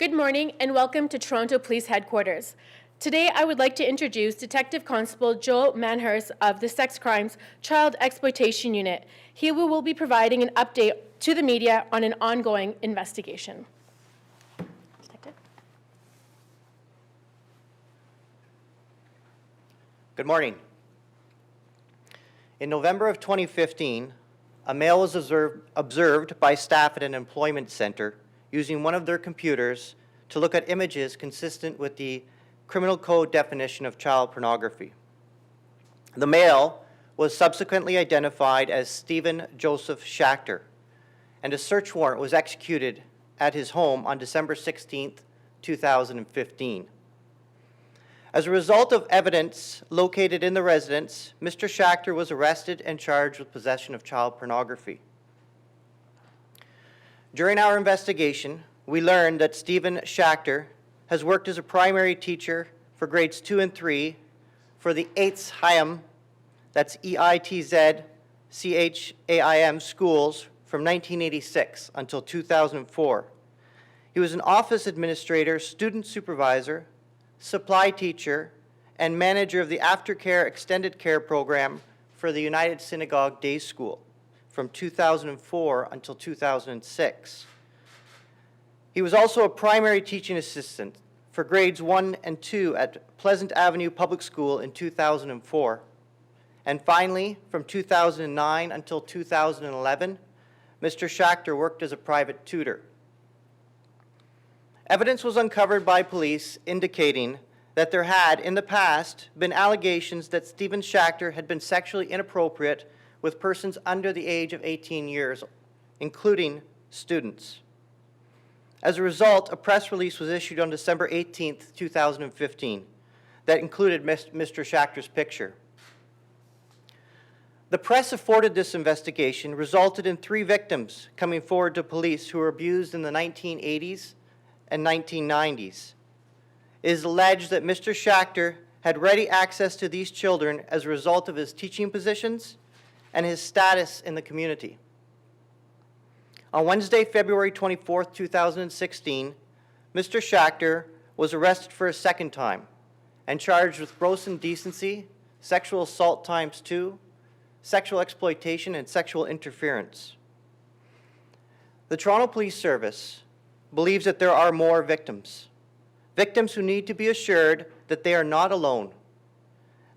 Good morning and welcome to Toronto Police Headquarters. Today I would like to introduce Detective Constable Joel Manherz of the Sex Crimes Child Exploitation Unit. He will be providing an update to the media on an ongoing investigation. Detective? Good morning. In November of 2015, a male was observed by staff at an employment center using one of their computers to look at images consistent with the Criminal Code definition of child pornography. The male was subsequently identified as Stephen Joseph Schacter, and a search warrant was executed at his home on December 16, 2015. As a result of evidence located in the residence, Mr. Schacter was arrested and charged with possession of child pornography. During our investigation, we learned that Stephen Schacter has worked as a primary teacher for grades 2 and 3 for the at.a.m, that's E-I-T-Z-C-H-A-I-M schools from 1986 until 2004. He was an office administrator, student supervisor, supply teacher, and manager of the aftercare extended care program for the United Synagogue Day School from 2004 until 2006. He was also a primary teaching assistant for grades 1 and 2 at Pleasant Avenue Public School in 2004. And finally, from 2009 until 2011, Mr. Schacter worked as a private tutor. Evidence was uncovered by police indicating that there had, in the past, been allegations that Stephen Schacter had been sexually inappropriate with persons under the age of 18 years, including students. As a result, a press release was issued on December 18, 2015, that included Mr. Schacter's picture. The press afforded this investigation resulted in 3 victims coming forward to police who were abused in the 1980s and 1990s. It is alleged that Mr. Schacter had ready access to these children as a result of his teaching positions and his status in the community. On Wednesday, February 24, 2016, Mr. Schacter was arrested for a second time and charged with gross indecency, sexual assault ×2, sexual exploitation, and sexual interference. The Toronto Police Service believes that there are more victims who need to be assured that they are not alone,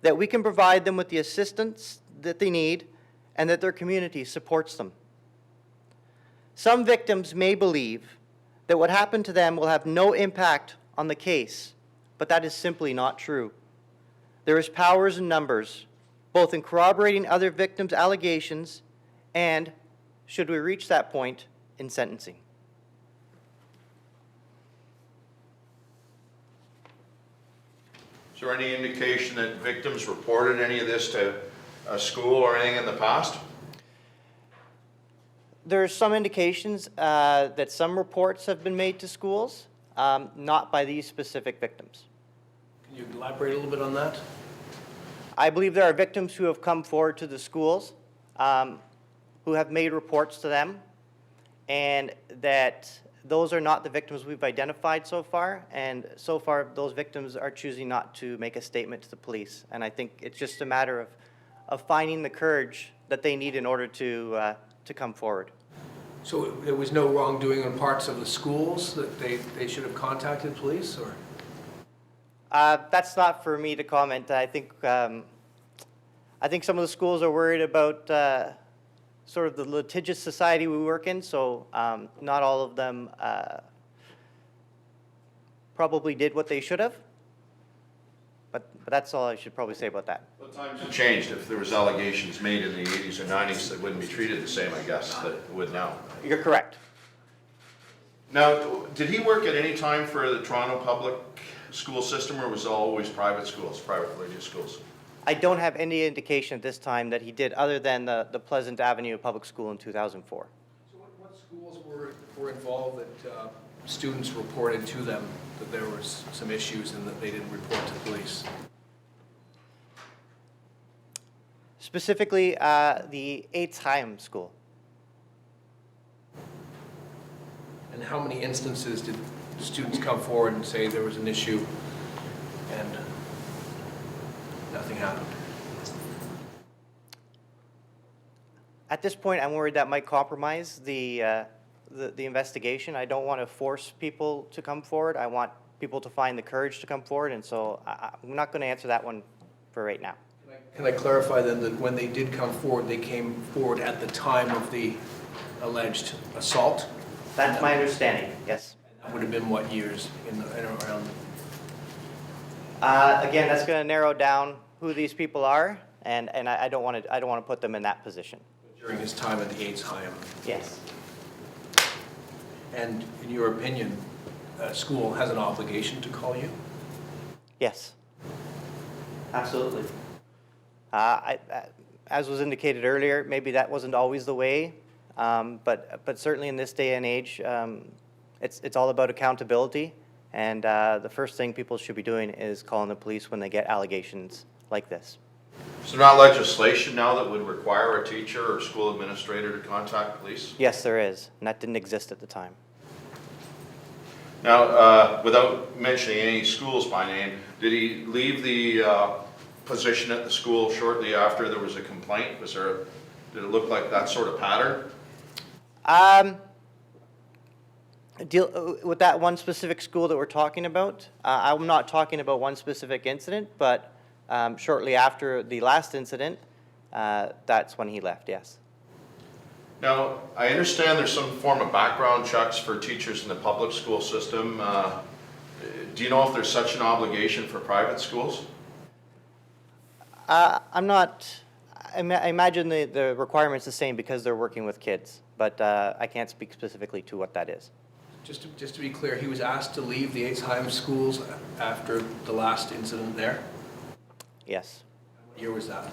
that we can provide them with the assistance that they need, and that their community supports them. Some victims may believe that what happened to them will have no impact on the case, but that is simply not true. There is power in numbers, both in corroborating other victims' allegations and, should we reach that point, in sentencing. Is there any indication that victims reported any of this to a school or anything in the past? There are some indications that some reports have been made to schools, not by these specific victims. Can you elaborate a little bit on that? I believe there are victims who have come forward to the schools who have made reports to them, and that those are not the victims we've identified so far, and so far those victims are choosing not to make a statement to the police. And I think it's just a matter of finding the courage that they need in order to come forward. So there was no wrongdoing on parts of the schools that they should have contacted police, or? That's not for me to comment. I think some of the schools are worried about sort of the litigious society we work in, so not all of them probably did what they should have. But that's all I should probably say about that. Well, times have changed. If there was allegations made in the 80s or 90s, they wouldn't be treated the same, I guess, that it would now. You're correct. Now, did he work at any time for the Toronto public school system, or was it always private schools, private religious schools? I don't have any indication at this time that he did, other than the Pleasant Avenue Public School in 2004. So what schools were involved that students reported to them that there was some issues and that they didn't report to police? Specifically, the at.a.m school. And how many instances did students come forward and say there was an issue and nothing happened? At this point, I'm worried that might compromise the investigation. I don't want to force people to come forward. I want people to find the courage to come forward, and so I'm not going to answer that one for right now. Can I clarify then that when they did come forward, they came forward at the time of the alleged assault? That's my understanding, yes. That would have been what years in and around? Again, that's going to narrow down who these people are, and I don't want to put them in that position. During his time at the at.a.m. Yes. And in your opinion, a school has an obligation to call you? Yes. Absolutely. As was indicated earlier, maybe that wasn't always the way, but certainly in this day and age, it's all about accountability, and the first thing people should be doing is calling the police when they get allegations like this. Is there not legislation now that would require a teacher or school administrator to contact police? Yes, there is, and that didn't exist at the time. Now, without mentioning any schools by name, did he leave the position at the school shortly after there was a complaint? Did it look like that sort of pattern? With that one specific school that we're talking about, I'm not talking about one specific incident, but shortly after the last incident, that's when he left, yes. Now, I understand there's some form of background checks for teachers in the public school system. Do you know if there's such an obligation for private schools? I'm not, I imagine the requirement's the same because they're working with kids, but I can't speak specifically to what that is. Just to be clear, he was asked to leave the at.a.m. schools after the last incident there? Yes. What year was that?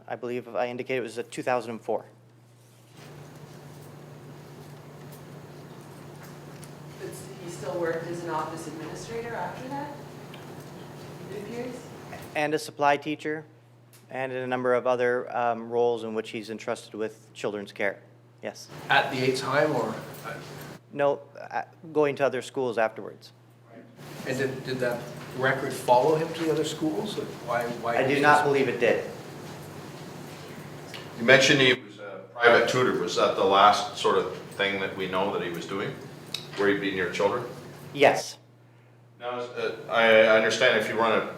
I believe I indicated it was 2004. But he still worked as an office administrator after that, it appears? And a supply teacher, and in a number of other roles in which he's entrusted with children's care. Yes. At the at.a.m. or? No, going to other schools afterwards. And did that record follow him to the other schools? Why I do not believe it did. You mentioned he was a private tutor. Was that the last sort of thing that we know that he was doing, where he'd be near children? Yes. Now, I understand if you run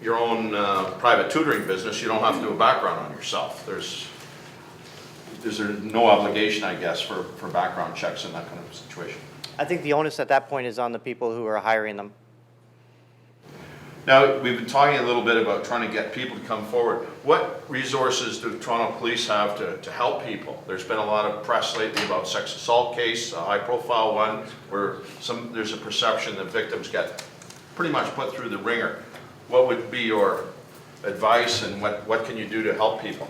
your own private tutoring business, you don't have to do a background on yourself. There's no obligation, I guess, for background checks in that kind of situation. I think the onus at that point is on the people who are hiring them. Now, we've been talking a little bit about trying to get people to come forward. What resources do Toronto Police have to help people? There's been a lot of press lately about sex assault case, a high-profile one, where there's a perception that victims get pretty much put through the ringer. What would be your advice, and what can you do to help people?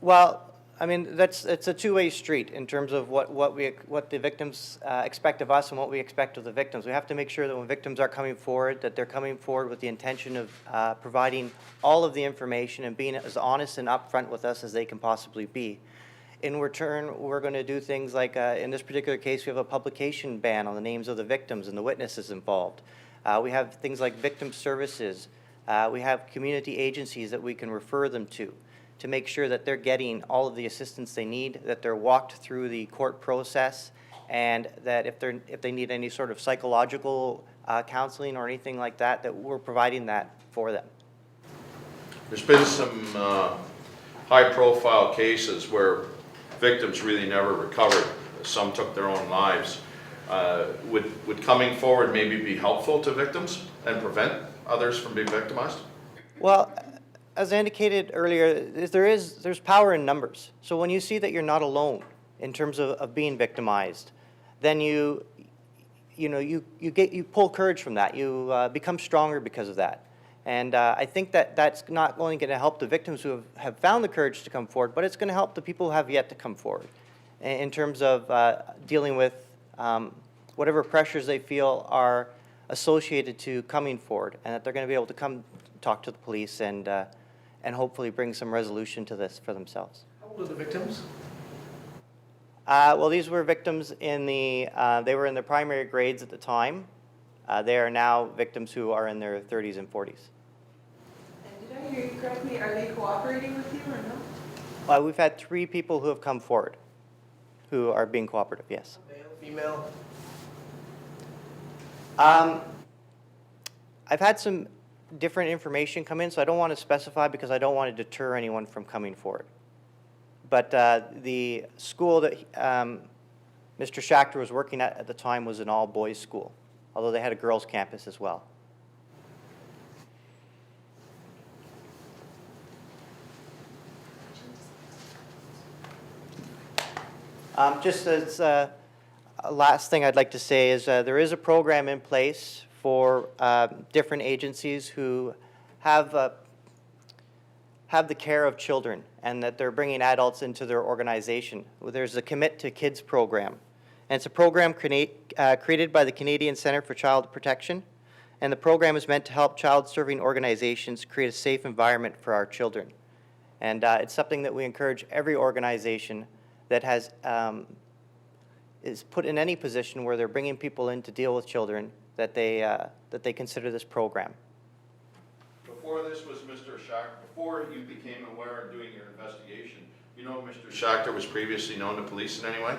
Well, I mean, it's a two-way street in terms of what the victims expect of us and what we expect of the victims. We have to make sure that when victims are coming forward, that they're coming forward with the intention of providing all of the information and being as honest and upfront with us as they can possibly be. In return, we're going to do things like, in this particular case, we have a publication ban on the names of the victims and the witnesses involved. We have things like victim services. We have community agencies that we can refer them to make sure that they're getting all of the assistance they need, that they're walked through the court process, and that if they need any sort of psychological counseling or anything like that, that we're providing that for them. There's been some high-profile cases where victims really never recovered. Some took their own lives. Would coming forward maybe be helpful to victims and prevent others from being victimized? Well, as I indicated earlier, there's power in numbers. So when you see that you're not alone in terms of being victimized, then you pull courage from that. You become stronger because of that. And I think that that's not only going to help the victims who have found the courage to come forward, but it's going to help the people who have yet to come forward in terms of dealing with whatever pressures they feel are associated to coming forward, and that they're going to be able to come talk to the police and hopefully bring some resolution to this for themselves. How old are the victims? Well, these were victims in the, they were in their primary grades at the time. They are now victims who are in their 30s and 40s. And did I hear you correctly, are they cooperating with you or no? We've had 3 people who have come forward who are being cooperative, yes. Male, female? I've had some different information come in, so I don't want to specify because I don't want to deter anyone from coming forward. But the school that Mr. Schacter was working at the time was an all-boys school, although they had a girls' campus as well. Just as a last thing I'd like to say is there is a program in place for different agencies who have the care of children and that they're bringing adults into their organization. There's a Commit to Kids program. And it's a program created by the Canadian Centre for Child Protection. And the program is meant to help child-serving organizations create a safe environment for our children. And it's something that we encourage every organization that has is put in any position where they're bringing people in to deal with children that they consider this program. Before this was Mr. Schacter, before you became aware of doing your investigation, you know Mr. Schacter was previously known to police in any way?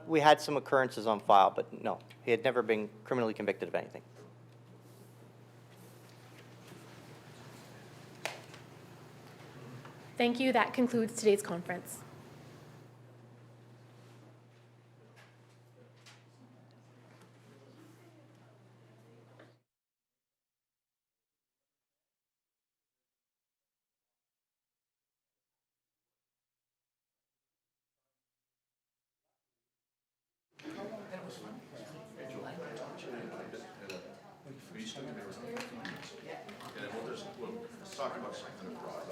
We had some occurrences on file, but no, he had never been criminally convicted of anything. Thank you. That concludes today's conference. We'll talk about something abroad.